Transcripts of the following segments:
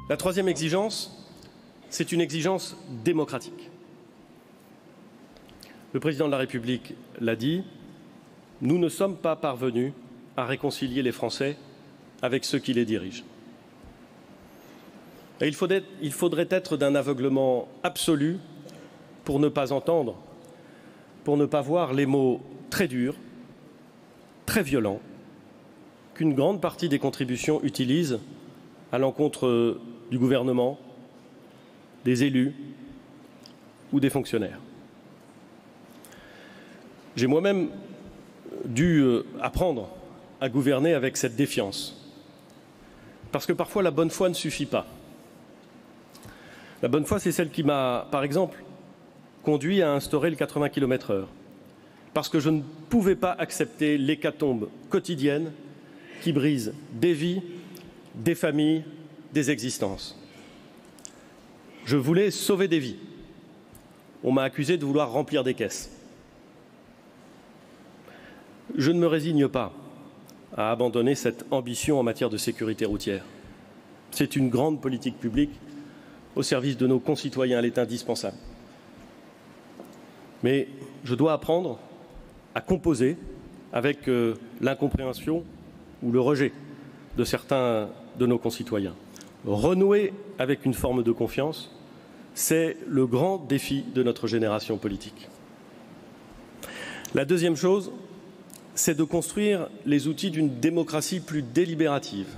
La troisième exigence, c'est une exigence démocratique. Le président de la République l'a dit, nous ne sommes pas parvenus à réconcilier les Français avec ceux qui les dirigent. Et il faudrait être d'un aveuglement absolu pour ne pas entendre, pour ne pas voir les mots très durs, très violents, qu'une grande partie des contributions utilisent à l'encontre du gouvernement, des élus ou des fonctionnaires. J'ai moi-même dû apprendre à gouverner avec cette défiance, parce que parfois la bonne foi ne suffit pas. La bonne foi, c'est celle qui m'a, par exemple, conduit à instaurer le 80 km/h, parce que je ne pouvais pas accepter l'hécatombe quotidienne qui brise des vies, des familles, des existences. Je voulais sauver des vies. On m'a accusé de vouloir remplir des caisses. Je ne me résigne pas à abandonner cette ambition en matière de sécurité routière. C'est une grande politique publique au service de nos concitoyens, elle est indispensable. Mais je dois apprendre à composer avec l'incompréhension ou le rejet de certains de nos concitoyens. Renouer avec une forme de confiance, c'est le grand défi de notre génération politique. La deuxième chose, c'est de construire les outils d'une démocratie plus délibérative.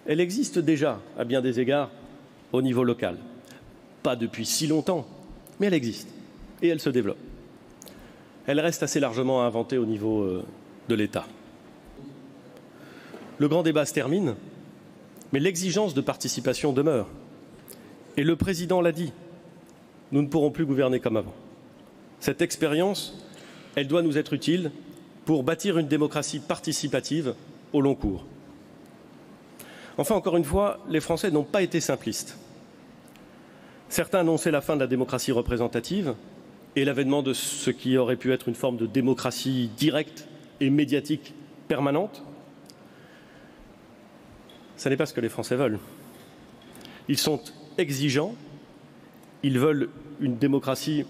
Elle existe déjà, à bien des égards, au niveau local. Pas depuis si longtemps, mais elle existe et elle se développe. Elle reste assez largement à inventer au niveau de l'État. Le grand débat se termine, mais l'exigence de participation demeure. Et le président l'a dit, nous ne pourrons plus gouverner comme avant. Cette expérience, elle doit nous être utile pour bâtir une démocratie participative au long cours. Enfin, encore une fois, les Français n'ont pas été simplistes. Certains annonçaient la fin de la démocratie représentative et l'avènement de ce qui aurait pu être une forme de démocratie directe et médiatique permanente. Ce n'est pas ce que les Français veulent. Ils sont exigeants, ils veulent une démocratie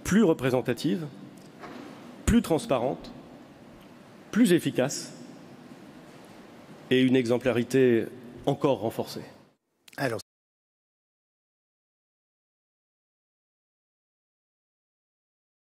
plus représentative, plus transparente, plus efficace et une exemplarité encore renforcée.